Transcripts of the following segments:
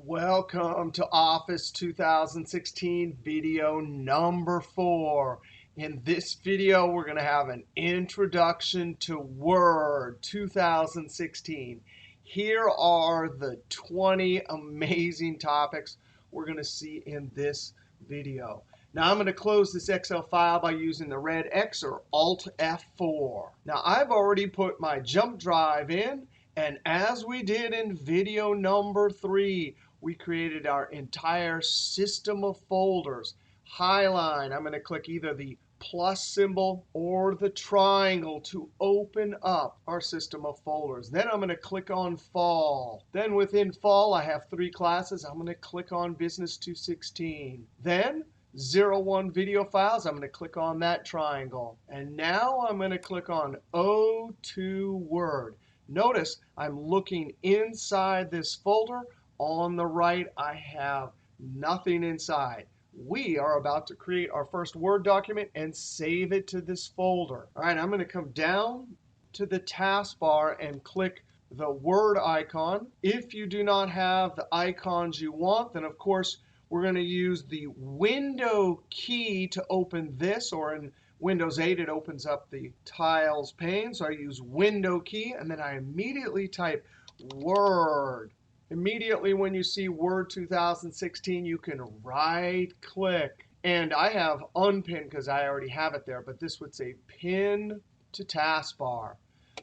Welcome to Office 2016 video number 4. In this video, we're going to have an introduction to Word 2016. Here are the 20 amazing topics we're going to see in this video. Now, I'm going to close this Excel file by using the red X or Alt F4. Now, I've already put my jump drive in. And as we did in video number 3, we created our entire system of folders. Highline, I'm going to click either the plus symbol or the triangle to open up our system of folders. Then I'm going to click on Fall. Then within Fall, I have 3 classes. I'm going to click on Business 216. Then 01 video files, I'm going to click on that triangle. And now I'm going to click on O2 Word. Notice I'm looking inside this folder. On the right, I have nothing inside. We are about to create our first Word document and save it to this folder. All right, I'm going to come down to the taskbar and click the Word icon. If you do not have the icons you want, then of course, we're going to use the Window key to open this, or in Windows 8, it opens up the Tiles pane. So I use Window key, and then I immediately type Word. Immediately when you see Word 2016, you can right-click. And I have Unpin because I already have it there, but this would say Pin to Taskbar.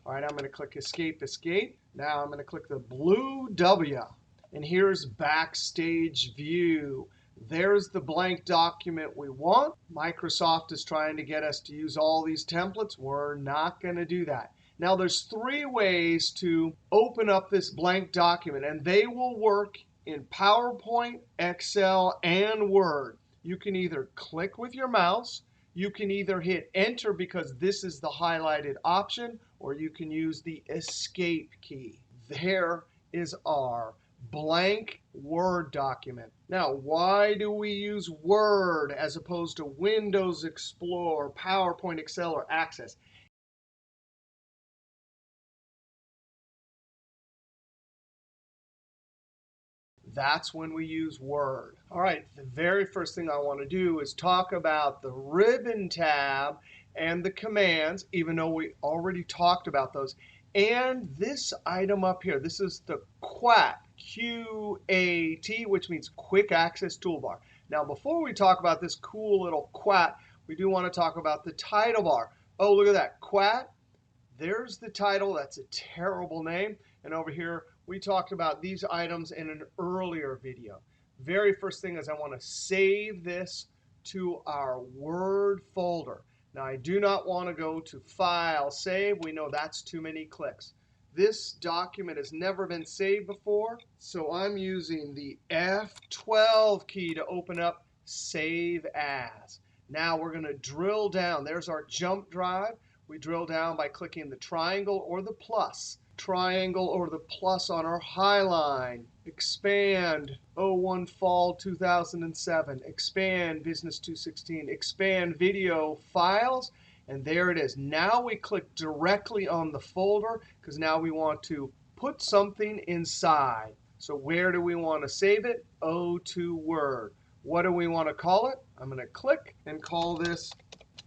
All right, I'm going to click Escape, Escape. Now I'm going to click the blue W. And here's Backstage View. There's the blank document we want. Microsoft is trying to get us to use all these templates. We're not going to do that. Now, there's 3 ways to open up this blank document, and they will work in PowerPoint, Excel, and Word. You can either click with your mouse, you can either hit Enter because this is the highlighted option, or you can use the Escape key. There is our blank Word document. Now, why do we use Word as opposed to Windows Explorer, PowerPoint, Excel, or Access? That's when we use Word. All right, the very first thing I want to do is talk about the Ribbon tab and the commands, even though we already talked about those. And this item up here, this is the QAT, Q-A-T, which means Quick Access Toolbar. Now, before we talk about this cool little QAT, we do want to talk about the title bar. Oh, look at that, QAT. There's the title. That's a terrible name. And over here, we talked about these items in an earlier video. Very first thing is I want to save this to our Word folder. Now, I do not want to go to File, Save. We know that's too many clicks. This document has never been saved before, so I'm using the F12 key to open up Save As. Now, we're going to drill down. There's our jump drive. We drill down by clicking the triangle or the plus. Triangle or the plus on our Highline. Expand 01 Fall 2007. Expand Business 216. Expand Video Files. And there it is. Now we click directly on the folder because now we want to put something inside. So where do we want to save it? O2 Word. What do we want to call it? I'm going to click and call this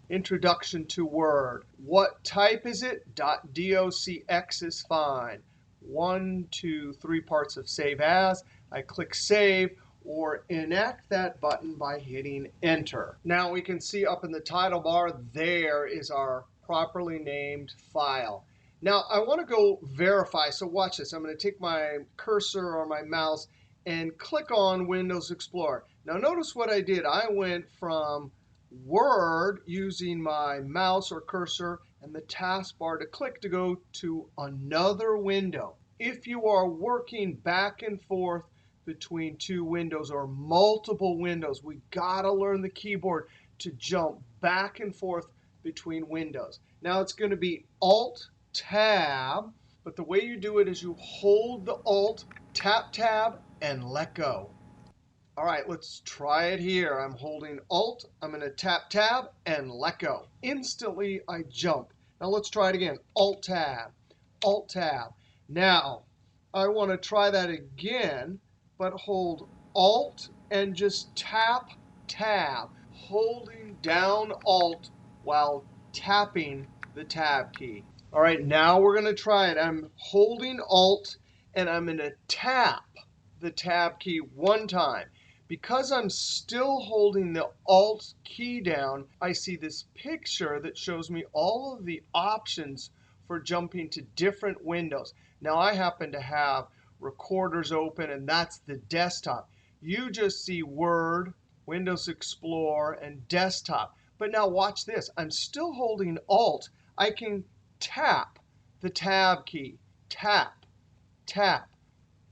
Introduction to Word. What type is it? .docx is fine. 1, 2, 3 parts of Save As. I click Save or enact that button by hitting Enter. Now we can see up in the title bar, there is our properly named file. Now I want to go verify. So watch this. I'm going to take my cursor or my mouse and click on Windows Explorer. Now notice what I did. I went from Word using my mouse or cursor and the taskbar to click to go to another window. If you are working back and forth between 2 windows or multiple windows, we got to learn the keyboard to jump back and forth between windows. Now it's going to be Alt-Tab, but the way you do it is you hold the Alt, tap Tab, and let go. All right, let's try it here. I'm holding Alt. I'm going to tap Tab and let go. Instantly, I jump. Now, let's try it again. Alt-Tab, Alt-Tab. Now, I want to try that again. but hold Alt and just tap Tab, holding down Alt while tapping the Tab key. All right, now we're going to try it. I'm holding Alt, and I'm going to tap the Tab key one time. Because I'm still holding the Alt key down, I see this picture that shows me all of the options for jumping to different windows. Now, I happen to have Recorders open, and that's the desktop. You just see Word, Windows Explorer, and Desktop. But now watch this. I'm still holding Alt. I can tap the Tab key. Tap, tap,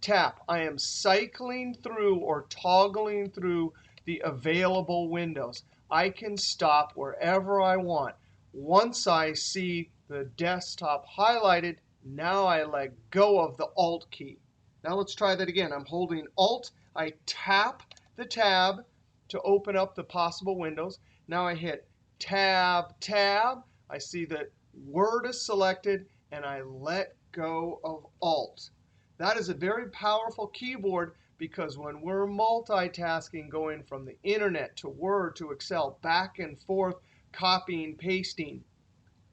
tap. I am cycling through or toggling through the available windows. I can stop wherever I want. Once I see the desktop highlighted, now I let go of the Alt key. Now let's try that again. I'm holding Alt. I tap the Tab to open up the possible windows. Now I hit Tab, Tab. I see that Word is selected, and I let go of Alt. That is a very powerful keyboard because when we're multitasking, going from the Internet to Word to Excel, back and forth, copying, pasting,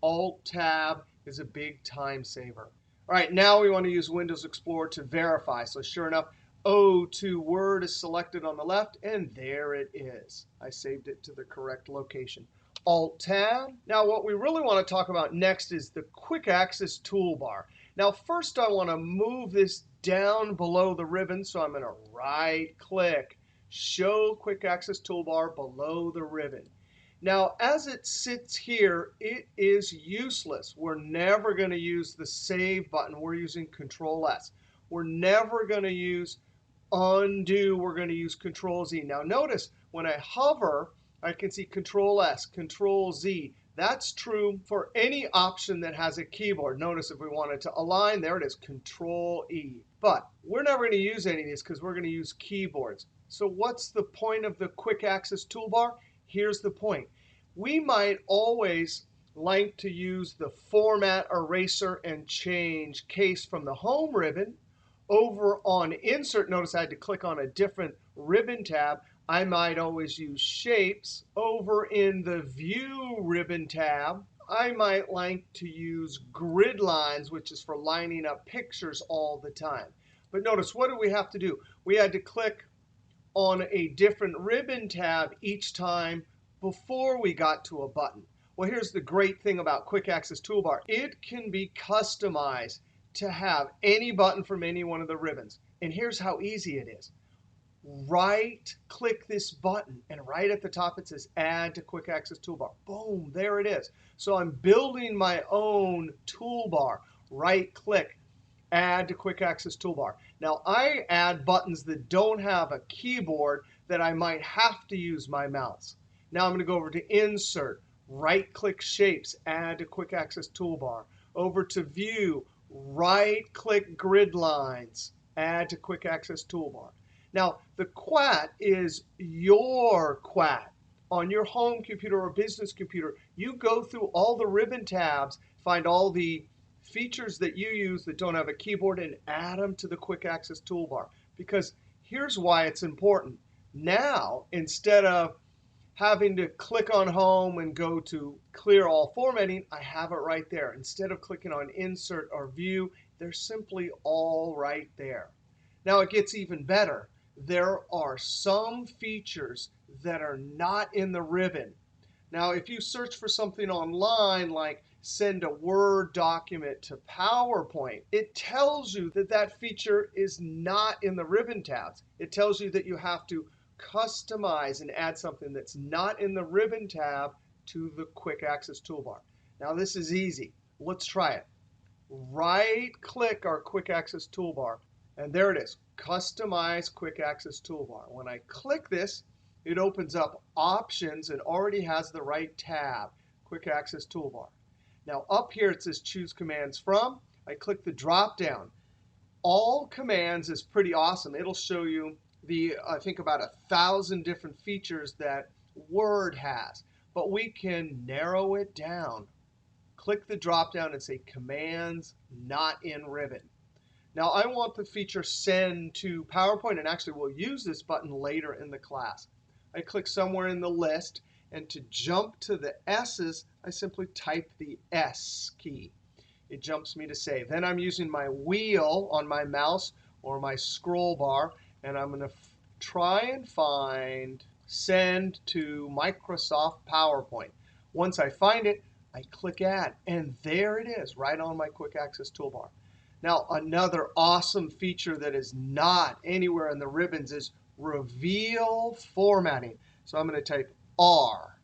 Alt-Tab is a big time saver. All right, now we want to use Windows Explorer to verify. So sure enough, O2 Word is selected on the left, and there it is. I saved it to the correct location. Alt-Tab. Now, what we really want to talk about next is the Quick Access Toolbar. Now, first I want to move this down below the ribbon, so I'm going to right-click, Show Quick Access Toolbar below the ribbon. Now, as it sits here, it is useless. We're never going to use the Save button. We're using Ctrl-S. We're never going to use Undo. We're going to use Ctrl-Z. Now, notice when I hover, I can see Ctrl-S, Ctrl-Z. That's true for any option that has a keyboard. Notice if we wanted to align, there it is, Ctrl-E. But we're never going to use any of these because we're going to use keyboards. So what's the point of the Quick Access Toolbar? Here's the point. We might always like to use the Format Eraser and Change case from the Home ribbon. Over on Insert, notice I had to click on a different ribbon tab. I might always use Shapes. Over in the View ribbon tab, I might like to use Grid Lines, which is for lining up pictures all the time. But notice, what do we have to do? We had to click on a different ribbon tab each time before we got to a button. Well, here's the great thing about Quick Access Toolbar. It can be customized to have any button from any one of the ribbons. And here's how easy it is. Right-click this button, and right at the top it says Add to Quick Access Toolbar. Boom, there it is. So I'm building my own toolbar. Right-click, Add to Quick Access Toolbar. Now, I add buttons that don't have a keyboard that I might have to use my mouse. Now I'm going to go over to Insert, right-click Shapes, Add to Quick Access Toolbar. Over to View, right-click Grid Lines, Add to Quick Access Toolbar. Now, the Quat is your Quat. On your home computer or business computer, you go through all the ribbon tabs, find all the features that you use that don't have a keyboard, and add them to the Quick Access Toolbar. Because here's why it's important. Now, instead of having to click on Home and go to Clear All Formatting, I have it right there. Instead of clicking on Insert or View, they're simply all right there. Now, it gets even better. There are some features that are not in the ribbon. Now, if you search for something online like send a Word document to PowerPoint, it tells you that that feature is not in the ribbon tabs. It tells you that you have to customize and add something that's not in the ribbon tab to the Quick Access Toolbar. Now, this is easy. Let's try it. Right-click our Quick Access Toolbar, and there it is, Customize Quick Access Toolbar. When I click this, it opens up Options and already has the right tab, Quick Access Toolbar. Now, up here it says Choose Commands From. I click the drop-down. All Commands is pretty awesome. It'll show you I think about 1,000 different features that Word has. But we can narrow it down. Click the drop-down and say Commands Not in Ribbon. Now, I want the feature send to PowerPoint, and actually we'll use this button later in the class. I click somewhere in the list, and to jump to the S's, I simply type the S key. It jumps me to save. Then I'm using my wheel on my mouse or my scroll bar, and I'm going to try and find send to Microsoft PowerPoint. Once I find it, I click Add, and there it is, right on my Quick Access Toolbar. Now, another awesome feature that is not anywhere in the ribbons is reveal formatting. So I'm going to type R.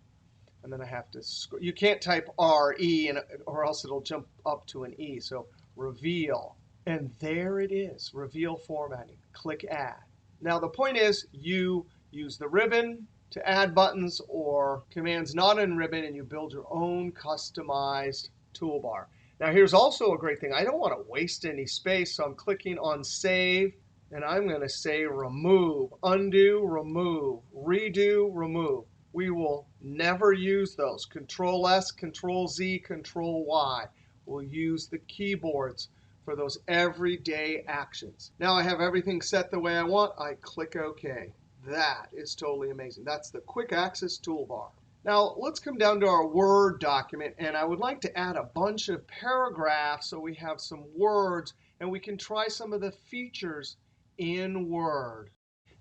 And then I have to, you can't type RE or else it'll jump up to an E. So reveal. And there it is, reveal formatting. Click Add. Now the point is you use the ribbon to add buttons or commands not in ribbon, and you build your own customized toolbar. Now here's also a great thing. I don't want to waste any space, so I'm clicking on Save. And I'm going to say Remove, Undo, Remove, Redo, Remove. We will never use those. Control-S, Control-Z, Control-Y. We'll use the keyboards for those everyday actions. Now I have everything set the way I want. I click OK. That is totally amazing. That's the Quick Access Toolbar. Now let's come down to our Word document. And I would like to add a bunch of paragraphs so we have some words and we can try some of the features in Word.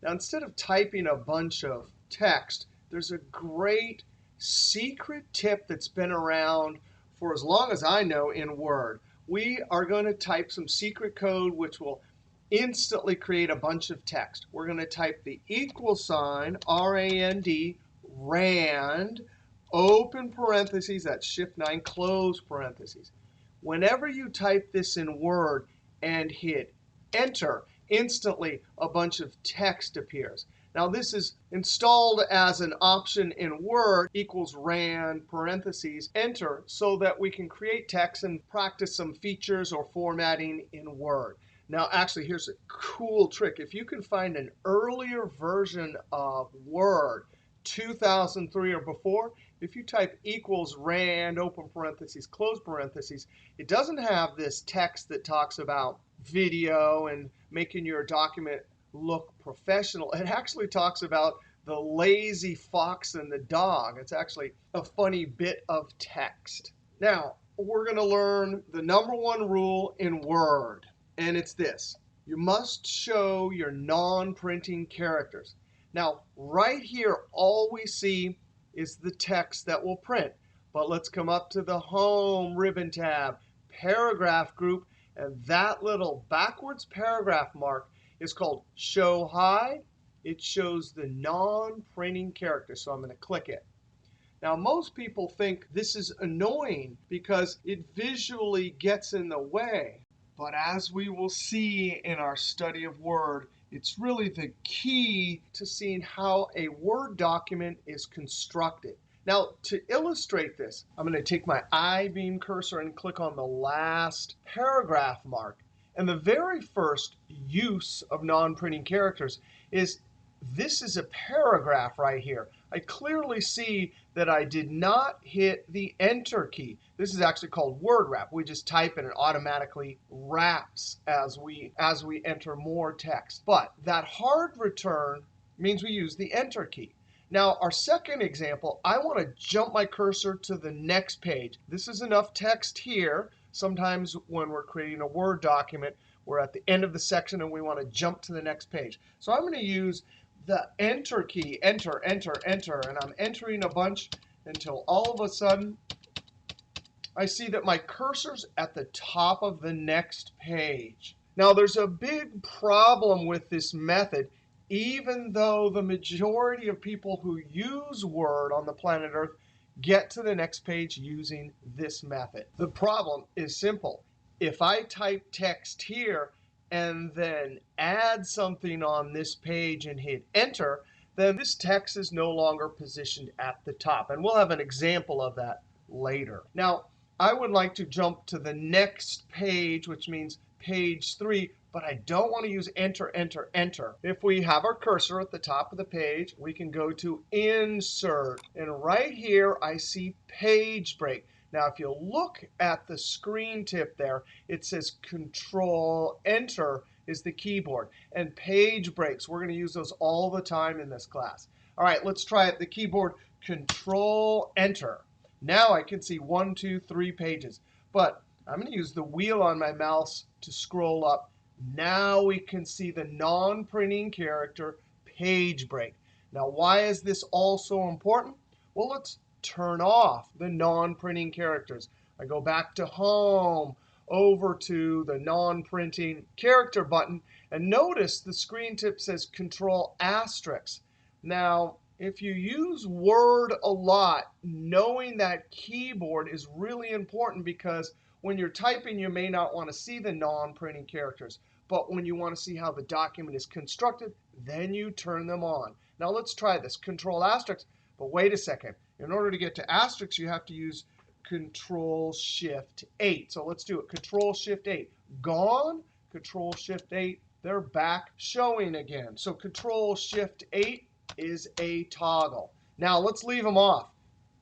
Now instead of typing a bunch of text, there's a great secret tip that's been around for as long as I know in Word. We are going to type some secret code which will instantly create a bunch of text. We're going to type the equal sign, R-A-N-D, rand, open parentheses, that's Shift-9, close parentheses. Whenever you type this in Word and hit Enter, instantly a bunch of text appears. Now this is installed as an option in Word, equals rand, parentheses, enter, so that we can create text and practice some features or formatting in Word. Now actually, here's a cool trick. If you can find an earlier version of Word, 2003 or before, if you type equals rand, open parentheses, close parentheses, it doesn't have this text that talks about video and making your document look professional. It actually talks about the lazy fox and the dog. It's actually a funny bit of text. Now, we're going to learn the #1 rule in Word, and it's this. You must show your non-printing characters. Now, right here, all we see is the text that will print. But let's come up to the Home ribbon tab, Paragraph group, and that little backwards paragraph mark is called Show Hide. It shows the non-printing character, so I'm going to click it. Now, most people think this is annoying because it visually gets in the way. But as we will see in our study of Word, it's really the key to seeing how a Word document is constructed. Now, to illustrate this, I'm going to take my I-beam cursor and click on the last paragraph mark. And the very first use of non-printing characters is this is a paragraph right here. I clearly see that I did not hit the Enter key. This is actually called Wordwrap. We just type and it automatically wraps as we enter more text. But that hard return means we use the Enter key. Now, our second example, I want to jump my cursor to the next page. This is enough text here. Sometimes when we're creating a Word document, we're at the end of the section and we want to jump to the next page. So I'm going to use the Enter key, enter, enter, enter. And I'm entering a bunch until all of a sudden I see that my cursor's at the top of the next page. Now, there's a big problem with this method. Even though the majority of people who use Word on the planet Earth get to the next page using this method. The problem is simple. If I type text here and then add something on this page and hit Enter, then this text is no longer positioned at the top. And we'll have an example of that later. Now, I would like to jump to the next page, which means page 3. But I don't want to use Enter, Enter, Enter. If we have our cursor at the top of the page, we can go to Insert. And right here, I see Page Break. Now, if you look at the screen tip there, it says Control Enter is the keyboard. And page breaks, we're going to use those all the time in this class. All right, let's try it. The keyboard, Control Enter. Now I can see 1, 2, 3 pages. But I'm going to use the wheel on my mouse to scroll up. Now we can see the non-printing character page break. Now, why is this also important? Well, let's turn off the non-printing characters. I go back to Home, over to the non-printing character button, and notice the screen tip says Control Asterisk. Now, if you use Word a lot, knowing that keyboard is really important because when you're typing, you may not want to see the non-printing characters. But when you want to see how the document is constructed, then you turn them on. Now, let's try this. Control Asterisk. But wait a second. In order to get to asterisk, you have to use Control-Shift-8. So let's do it. Control-Shift-8. Gone. Control-Shift-8. They're back showing again. So Control-Shift-8 is a toggle. Now, let's leave them off.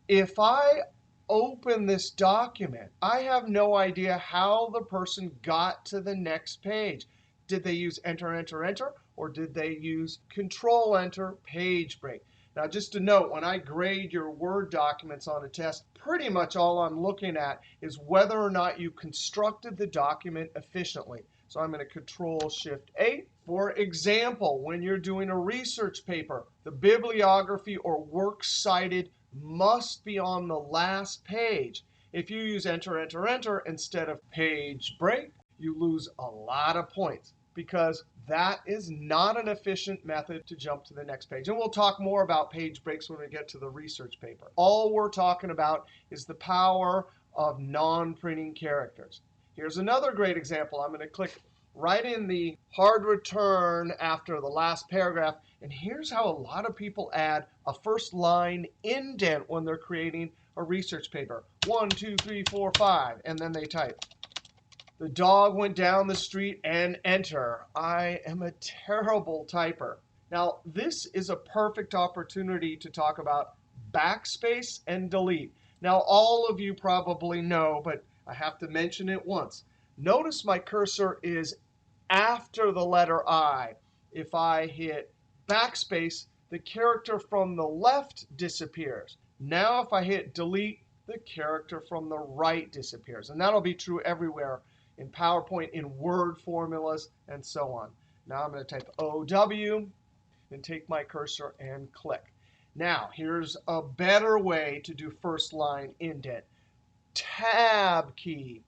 If I open this document, I have no idea how the person got to the next page. Did they use Enter, Enter, Enter, or did they use Control Enter, page break? Now, just a note, when I grade your Word documents on a test, pretty much all I'm looking at is whether or not you constructed the document efficiently. So I'm going to Control-Shift-8. For example, when you're doing a research paper, the bibliography or works cited must be on the last page. If you use Enter, Enter, Enter instead of page break, you lose a lot of points because that is not an efficient method to jump to the next page. And we'll talk more about page breaks when we get to the research paper. All we're talking about is the power of non-printing characters. Here's another great example. I'm going to click right in the hard return after the last paragraph. And here's how a lot of people add a first line indent when they're creating a research paper. 1, 2, 3, 4, 5. And then they type. The dog went down the street and enter. I am a terrible typer. Now, this is a perfect opportunity to talk about backspace and delete. Now, all of you probably know, but I have to mention it once. Notice my cursor is after the letter I. If I hit backspace, the character from the left disappears. Now, if I hit delete, the character from the right disappears. And that'll be true everywhere in PowerPoint, in Word formulas, and so on. Now I'm going to type OW and take my cursor and click. Now, here's a better way to do first line indent. Tab key.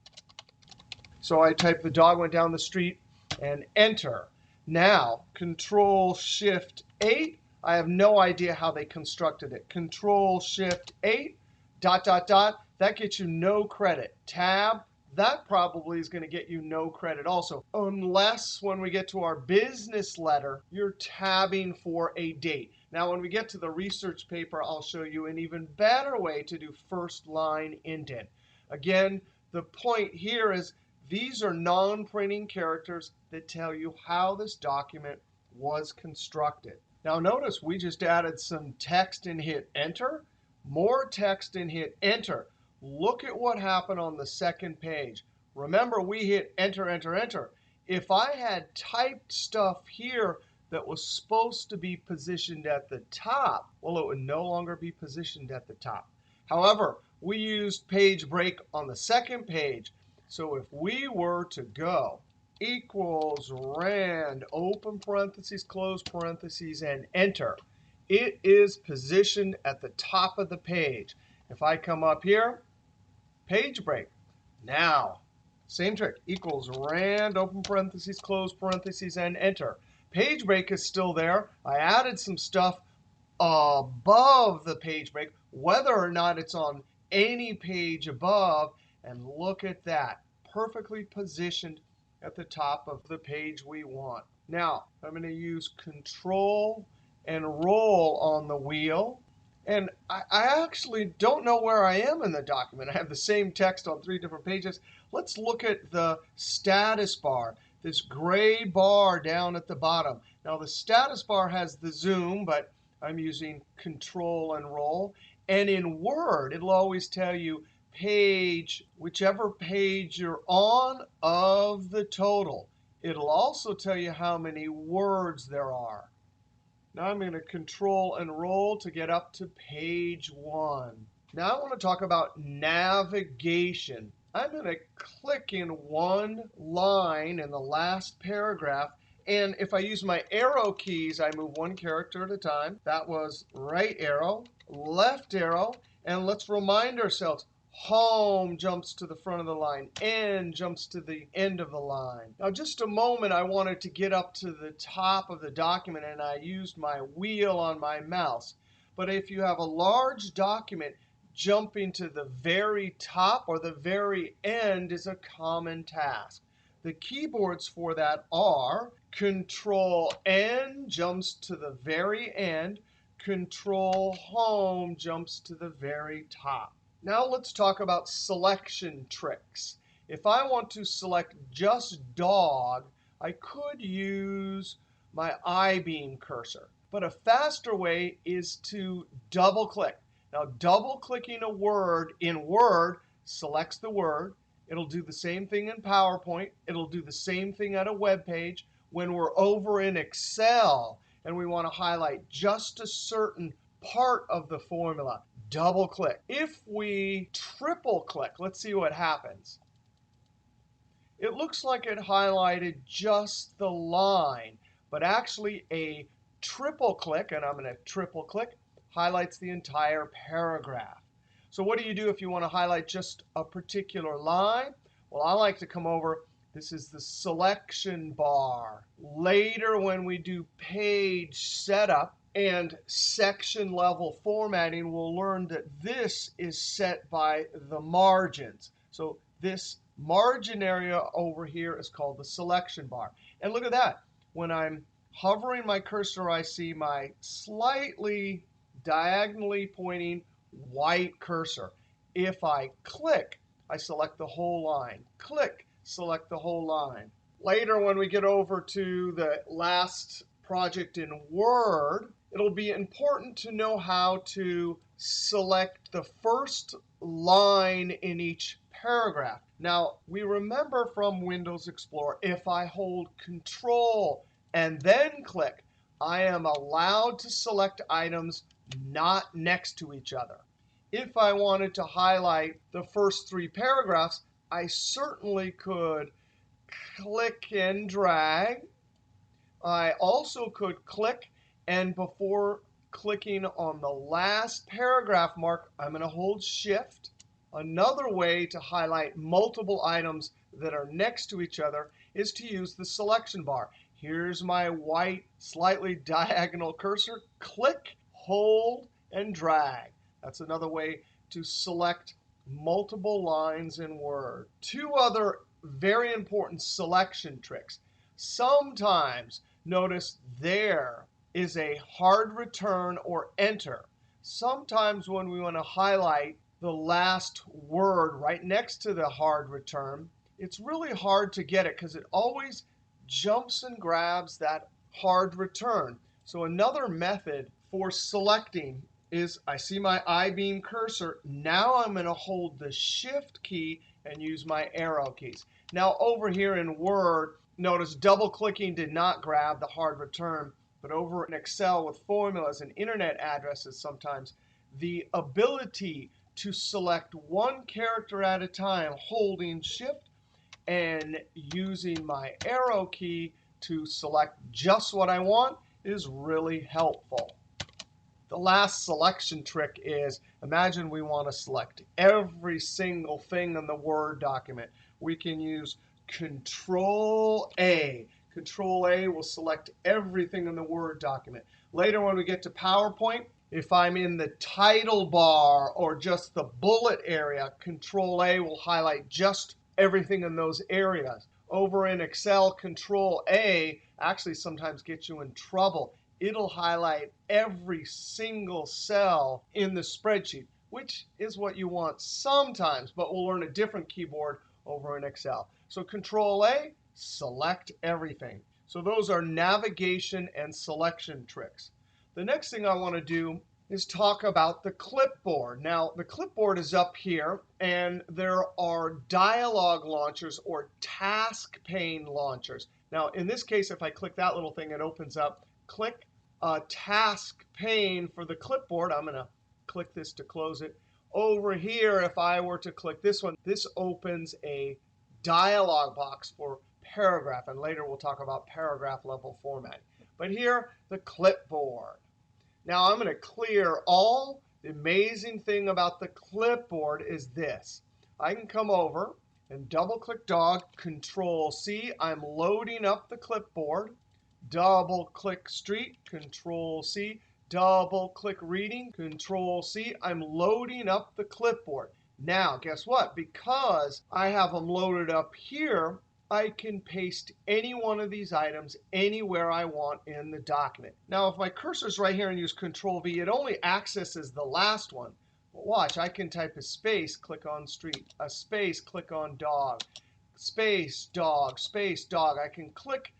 So I type the dog went down the street and enter. Now, Control-Shift-8. I have no idea how they constructed it. Control-Shift-8, dot, dot, dot. That gets you no credit. Tab. That probably is going to get you no credit also, unless when we get to our business letter, you're tabbing for a date. Now, when we get to the research paper, I'll show you an even better way to do first line indent. Again, the point here is these are non-printing characters that tell you how this document was constructed. Now, notice we just added some text and hit Enter, more text and hit Enter. Look at what happened on the second page. Remember, we hit Enter, Enter, Enter. If I had typed stuff here that was supposed to be positioned at the top, well, it would no longer be positioned at the top. However, we used page break on the second page. So if we were to go equals rand, open parentheses, close parentheses, and enter, it is positioned at the top of the page. If I come up here, page break. Now, same trick, equals rand, open parentheses, close parentheses, and enter. Page break is still there. I added some stuff above the page break, whether or not it's on any page above. And look at that, perfectly positioned at the top of the page we want. Now, I'm going to use Control and Roll on the wheel. And I actually don't know where I am in the document. I have the same text on 3 different pages. Let's look at the status bar, this gray bar down at the bottom. Now, the status bar has the zoom, but I'm using Control and Roll. And in Word, it'll always tell you page, whichever page you're on of the total. It'll also tell you how many words there are. Now I'm going to Control and roll to get up to page 1. Now I want to talk about navigation. I'm going to click in one line in the last paragraph. And if I use my arrow keys, I move one character at a time. That was right arrow, left arrow. And let's remind ourselves, home jumps to the front of the line, end jumps to the end of the line. Now, just a moment, I wanted to get up to the top of the document, and I used my wheel on my mouse. But if you have a large document, jumping to the very top or the very end is a common task. The keyboards for that are Control-N jumps to the very end. Control-Home jumps to the very top. Now let's talk about selection tricks. If I want to select just dog, I could use my I-beam cursor. But a faster way is to double-click. Now, double-clicking a word in Word selects the word. It'll do the same thing in PowerPoint. It'll do the same thing at a web page. When we're over in Excel and we want to highlight just a certain part of the formula, double-click. If we triple-click, let's see what happens. It looks like it highlighted just the line, but actually a triple-click, and I'm going to triple-click, highlights the entire paragraph. So what do you do if you want to highlight just a particular line? Well, I like to come over. This is the selection bar. Later, when we do page setup and section level formatting, we'll learn that this is set by the margins. So this margin area over here is called the selection bar. And look at that. When I'm hovering my cursor, I see my slightly diagonally pointing white cursor. If I click, I select the whole line. Click, select the whole line. Later, when we get over to the last project in Word, it'll be important to know how to select the first line in each paragraph. Now, we remember from Windows Explorer, if I hold Control and then click, I am allowed to select items not next to each other. If I wanted to highlight the first 3 paragraphs, I certainly could click and drag. I also could click, and before clicking on the last paragraph mark, I'm going to hold Shift. Another way to highlight multiple items that are next to each other is to use the selection bar. Here's my white, slightly diagonal cursor. Click, hold, and drag. That's another way to select multiple lines in Word. 2 other very important selection tricks. Sometimes, notice there is a hard return or enter. Sometimes when we want to highlight the last word right next to the hard return, it's really hard to get it because it always jumps and grabs that hard return. So another method for selecting is I see my I-beam cursor. Now I'm going to hold the Shift key and use my arrow keys. Now over here in Word, notice double-clicking did not grab the hard return. But over in Excel with formulas and internet addresses sometimes, the ability to select one character at a time holding Shift and using my arrow key to select just what I want is really helpful. The last selection trick is, imagine we want to select every single thing in the Word document. We can use Control-A. Control-A will select everything in the Word document. Later, when we get to PowerPoint, if I'm in the title bar or just the bullet area, Control-A will highlight just everything in those areas. Over in Excel, Control-A actually sometimes gets you in trouble. It'll highlight every single cell in the spreadsheet, which is what you want sometimes, but we'll learn a different keyboard over in Excel. So Control-A, select everything. So those are navigation and selection tricks. The next thing I want to do is talk about the clipboard. Now, the clipboard is up here, and there are dialog launchers or task pane launchers. Now, in this case, if I click that little thing, it opens up. Click task pane for the clipboard. I'm going to click this to close it. Over here, if I were to click this one, this opens a dialog box for paragraph. And later, we'll talk about paragraph level formatting. But here, the clipboard. Now, I'm going to clear all. The amazing thing about the clipboard is this. I can come over and double-click dog, Control-C. I'm loading up the clipboard. Double-click street, Control-C. Double-click reading, Control-C. I'm loading up the clipboard. Now, guess what? Because I have them loaded up here, I can paste any one of these items anywhere I want in the document. Now, if my cursor is right here and use Control-V, it only accesses the last one. But watch, I can type a space, click on street, a space, click on dog, space, dog, space, dog. I can click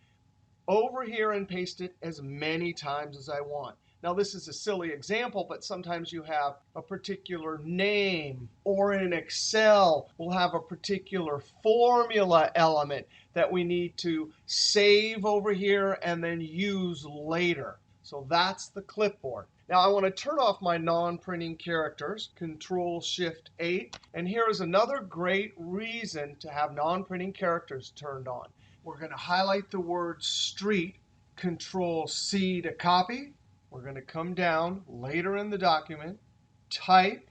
over here and paste it as many times as I want. Now, this is a silly example, but sometimes you have a particular name, or in Excel, we'll have a particular formula element that we need to save over here and then use later. So that's the clipboard. Now, I want to turn off my non-printing characters, Control-Shift-8. And here is another great reason to have non-printing characters turned on. We're going to highlight the word street, Control-C to copy. We're going to come down later in the document, type.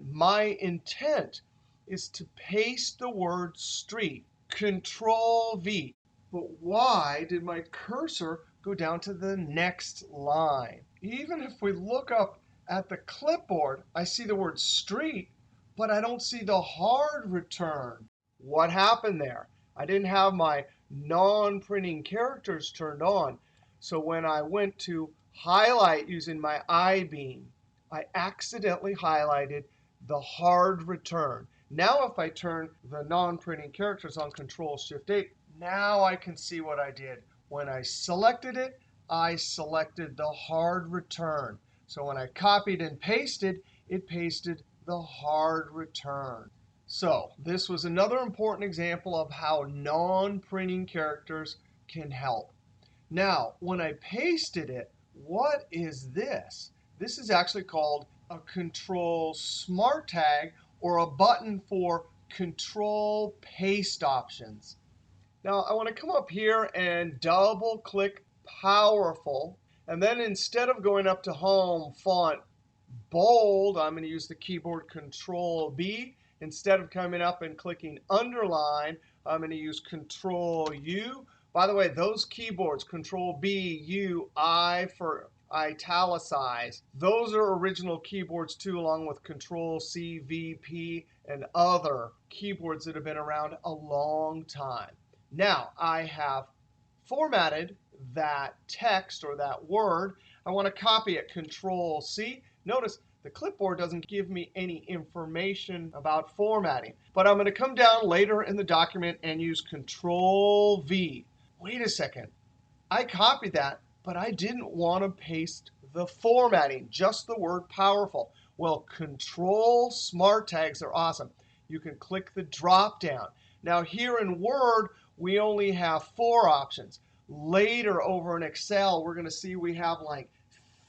My intent is to paste the word street, Control-V. But why did my cursor go down to the next line? Even if we look up at the clipboard, I see the word street, but I don't see the hard return. What happened there? I didn't have my non-printing characters turned on. So when I went to highlight using my I-beam, I accidentally highlighted the hard return. Now if I turn the non-printing characters on, Control-Shift-8, now I can see what I did. When I selected it, I selected the hard return. So when I copied and pasted, it pasted the hard return. So this was another important example of how non-printing characters can help. Now, when I pasted it, what is this? This is actually called a Control Smart Tag, or a button for Control Paste options. Now, I want to come up here and double-click Powerful. And then instead of going up to Home, Font, Bold, I'm going to use the keyboard Control-B. Instead of coming up and clicking Underline, I'm going to use Control-U. By the way, those keyboards, Control-B, U, I for italicize, those are original keyboards too, along with Control-C, V, P, and other keyboards that have been around a long time. Now, I have formatted that text or that word. I want to copy it, Control-C. Notice the clipboard doesn't give me any information about formatting. But I'm going to come down later in the document and use Control-V. Wait a second. I copied that, but I didn't want to paste the formatting, just the word powerful. Well, Control Smart Tags are awesome. You can click the drop down. Now, here in Word, we only have 4 options. Later over in Excel, we're going to see we have like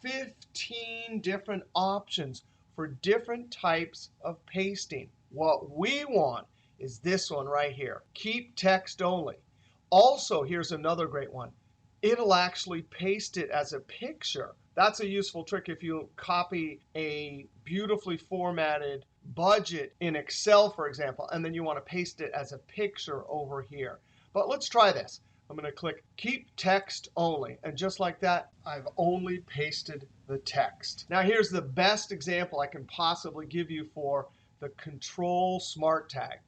15 different options for different types of pasting. What we want is this one right here, keep text only. Also, here's another great one. It'll actually paste it as a picture. That's a useful trick if you copy a beautifully formatted budget in Excel, for example, and then you want to paste it as a picture over here. But let's try this. I'm going to click Keep Text Only. And just like that, I've only pasted the text. Now, here's the best example I can possibly give you for the Control Smart Tag.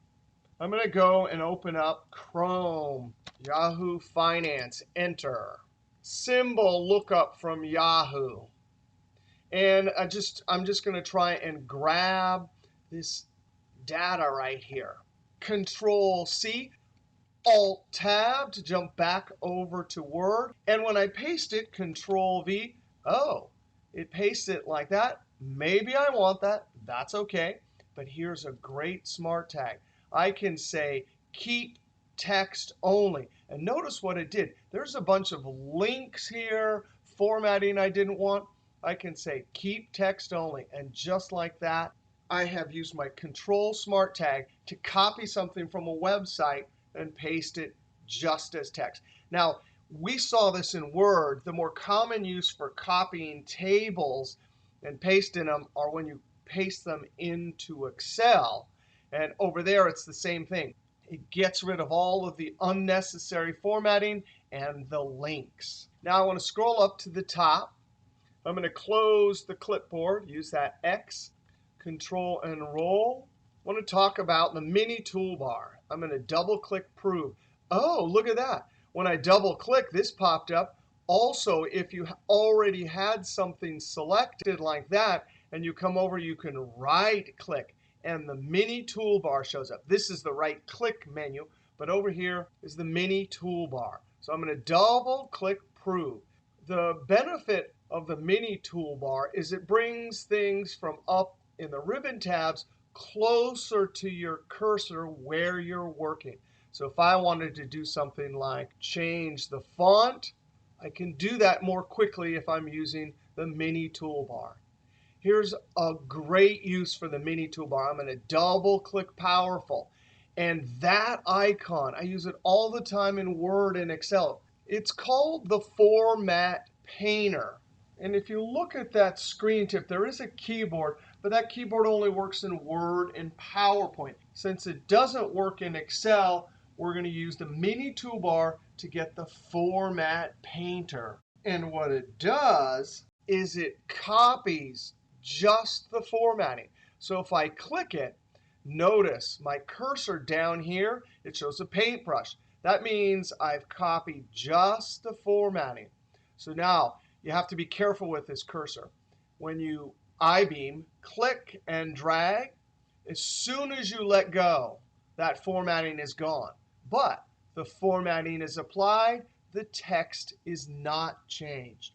I'm going to go and open up Chrome, Yahoo Finance, enter. Symbol lookup from Yahoo. And I'm just going to try and grab this data right here. Control-C. Alt-Tab to jump back over to Word. And when I paste it, Control-V, oh, It pastes it like that. Maybe I want that. That's OK. But here's a great smart tag. I can say keep text only. And notice what it did. There's a bunch of links here, formatting I didn't want. I can say keep text only. And just like that, I have used my Control Smart Tag to copy something from a website and paste it just as text. Now, we saw this in Word. The more common use for copying tables and pasting them are when you paste them into Excel. And over there, it's the same thing. It gets rid of all of the unnecessary formatting and the links. Now, I want to scroll up to the top. I'm going to close the clipboard, use that X, Control and Roll. I want to talk about the mini toolbar. I'm going to double-click Prove. Oh, look at that. When I double-click, this popped up. Also, if you already had something selected like that, and you come over, you can right-click, and the mini toolbar shows up. This is the right-click menu, but over here is the mini toolbar. So I'm going to double-click Prove. The benefit of the mini toolbar is it brings things from up in the ribbon tabs closer to your cursor where you're working. So if I wanted to do something like change the font, I can do that more quickly if I'm using the mini toolbar. Here's a great use for the mini toolbar. I'm going to double-click Powerful. And that icon, I use it all the time in Word and Excel. It's called the Format Painter. And if you look at that screen tip, there is a keyboard, but that keyboard only works in Word and PowerPoint. Since it doesn't work in Excel, we're going to use the mini toolbar to get the Format Painter. And what it does is it copies just the formatting. So if I click it, notice my cursor down here, it shows a paintbrush. That means I've copied just the formatting. So now you have to be careful with this cursor. When you I-beam, click and drag, as soon as you let go, that formatting is gone. But the formatting is applied, the text is not changed.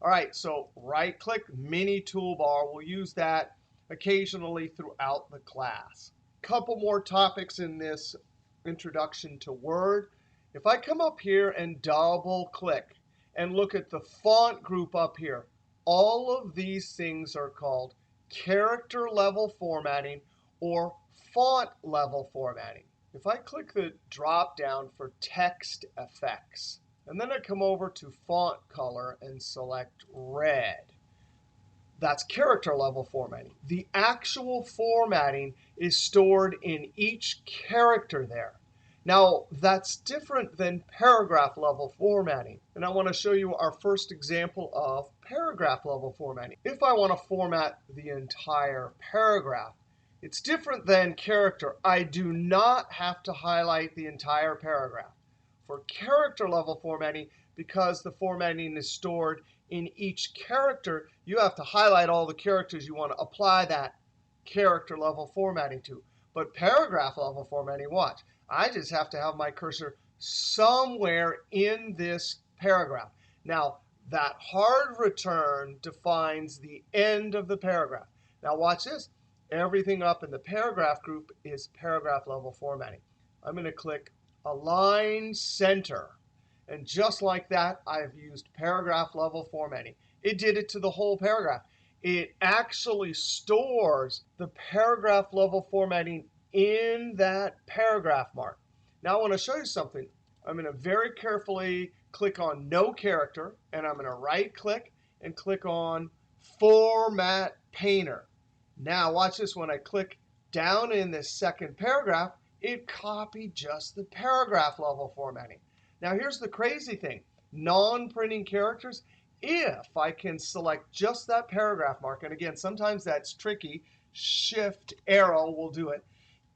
All right, so right-click Mini Toolbar. We'll use that occasionally throughout the class. Couple more topics in this introduction to Word. If I come up here and double-click and look at the font group up here, all of these things are called character level formatting or font level formatting. If I click the drop down for text effects, and then I come over to font color and select red, that's character level formatting. The actual formatting is stored in each character there. Now, that's different than paragraph level formatting. And I want to show you our first example of paragraph level formatting. If I want to format the entire paragraph, it's different than character. I do not have to highlight the entire paragraph. For character level formatting, because the formatting is stored in each character, you have to highlight all the characters you want to apply that character level formatting to. But paragraph level formatting, watch. I just have to have my cursor somewhere in this paragraph. Now, that hard return defines the end of the paragraph. Now, watch this. Everything up in the paragraph group is paragraph level formatting. I'm going to click Align Center. And just like that, I've used paragraph level formatting. It did it to the whole paragraph. It actually stores the paragraph level formatting in that paragraph mark. Now I want to show you something. I'm going to very carefully click on No Character, and I'm going to right-click and click on Format Painter. Now watch this. When I click down in this second paragraph, it copied just the paragraph level formatting. Now here's the crazy thing. Non-printing characters, if I can select just that paragraph mark, and again, sometimes that's tricky, Shift arrow will do it.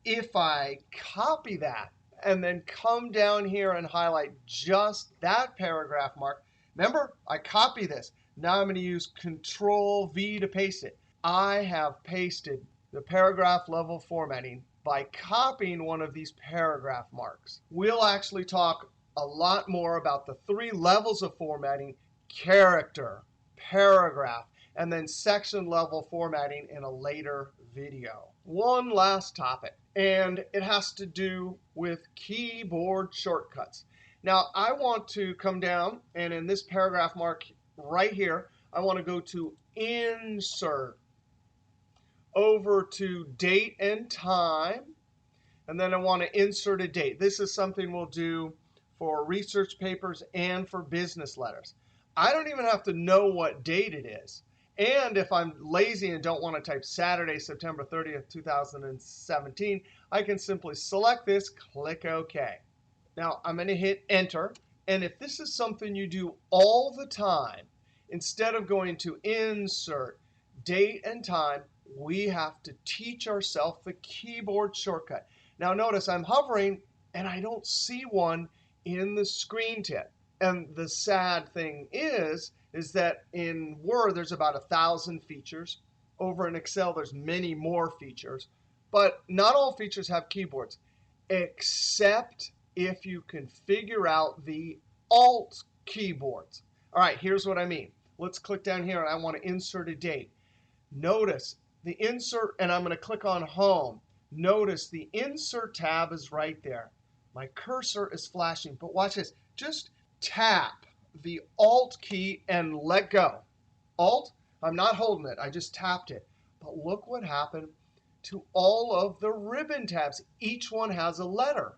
If I copy that and then come down here and highlight just that paragraph mark, remember, I copy this. Now I'm going to use Control V to paste it. I have pasted the paragraph level formatting by copying one of these paragraph marks. We'll actually talk a lot more about the three levels of formatting: character, paragraph, and then section level formatting in a later video. One last topic, and it has to do with keyboard shortcuts. Now, I want to come down, and in this paragraph mark right here, I want to go to Insert, over to Date and Time, and then I want to insert a date. This is something we'll do for research papers and for business letters. I don't even have to know what date it is. And if I'm lazy and don't want to type Saturday, September 30th, 2017, I can simply select this, click OK. Now, I'm going to hit Enter. And if this is something you do all the time, instead of going to Insert, Date and Time, we have to teach ourselves the keyboard shortcut. Now, notice I'm hovering, and I don't see one in the screen tip. And the sad thing is that in Word, there's about 1,000 features. Over in Excel, there's many more features. But not all features have keyboards, except if you can figure out the Alt keyboards. All right, here's what I mean. Let's click down here, and I want to insert a date. Notice the Insert, and I'm going to click on Home. Notice the Insert tab is right there. My cursor is flashing, but watch this. Just tap the Alt key and let go. Alt, I'm not holding it. I just tapped it. But look what happened to all of the ribbon tabs. Each one has a letter.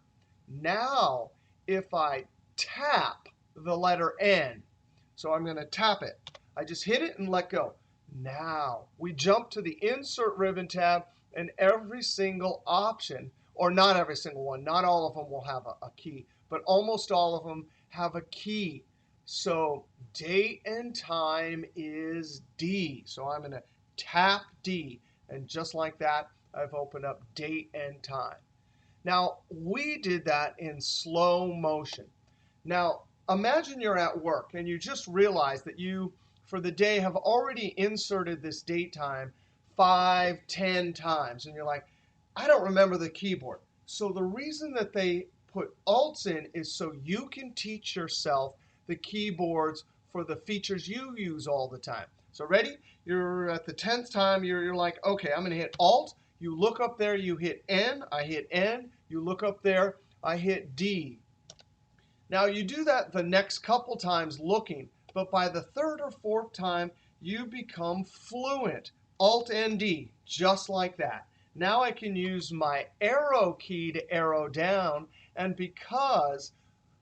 Now, if I tap the letter N, so I'm going to tap it. I just hit it and let go. Now, we jump to the Insert Ribbon tab, and every single option, or not every single one, not all of them will have a key, but almost all of them have a key. So Date and Time is D. So I'm going to tap D, and just like that, I've opened up Date and Time. Now, we did that in slow motion. Now, imagine you're at work, and you just realized that you, for the day, have already inserted this date time 5, 10 times. And you're like, I don't remember the keyboard. So the reason that they put alts in is so you can teach yourself the keyboards for the features you use all the time. So ready? You're at the 10th time. You're like, OK, I'm going to hit Alt. You look up there. You hit N. I hit N. You look up there. I hit D. Now, you do that the next couple times looking. But by the third or fourth time, you become fluent. Alt-N-D, just like that. Now I can use my arrow key to arrow down. And because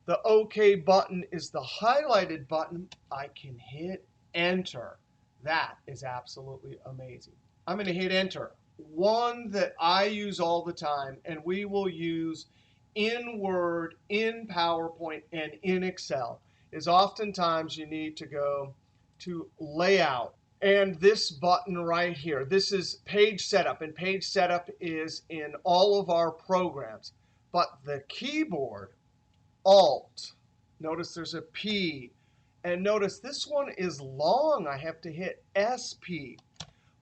the OK button is the highlighted button, I can hit Enter. That is absolutely amazing. I'm going to hit Enter. One that I use all the time, and we will use in Word, in PowerPoint, and in Excel, is oftentimes you need to go to Layout. And this button right here, this is Page Setup. And Page Setup is in all of our programs. But the keyboard, Alt, notice there's a P. And notice this one is long. I have to hit SP.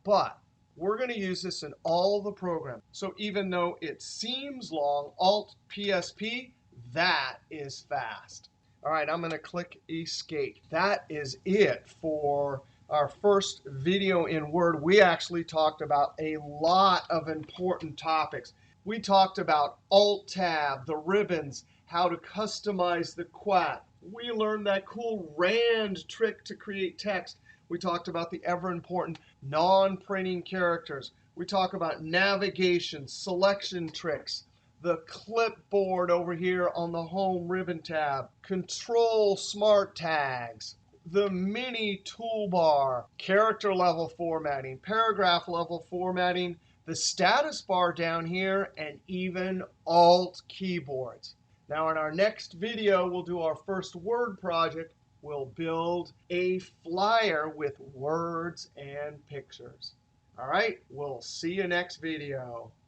But we're going to use this in all the programs. So even though it seems long, Alt PSP, that is fast. All right, I'm going to click Escape. That is it for our first video in Word. We actually talked about a lot of important topics. We talked about Alt-Tab, the ribbons, how to customize the quat. We learned that cool rand trick to create text. We talked about the ever-important non-printing characters. We talk about navigation, selection tricks, the clipboard over here on the Home ribbon tab, Control Smart Tags, the mini toolbar, character level formatting, paragraph level formatting, the status bar down here, and even Alt keyboards. Now, in our next video, we'll do our first Word project. We'll build a flyer with words and pictures. All right, we'll see you next video.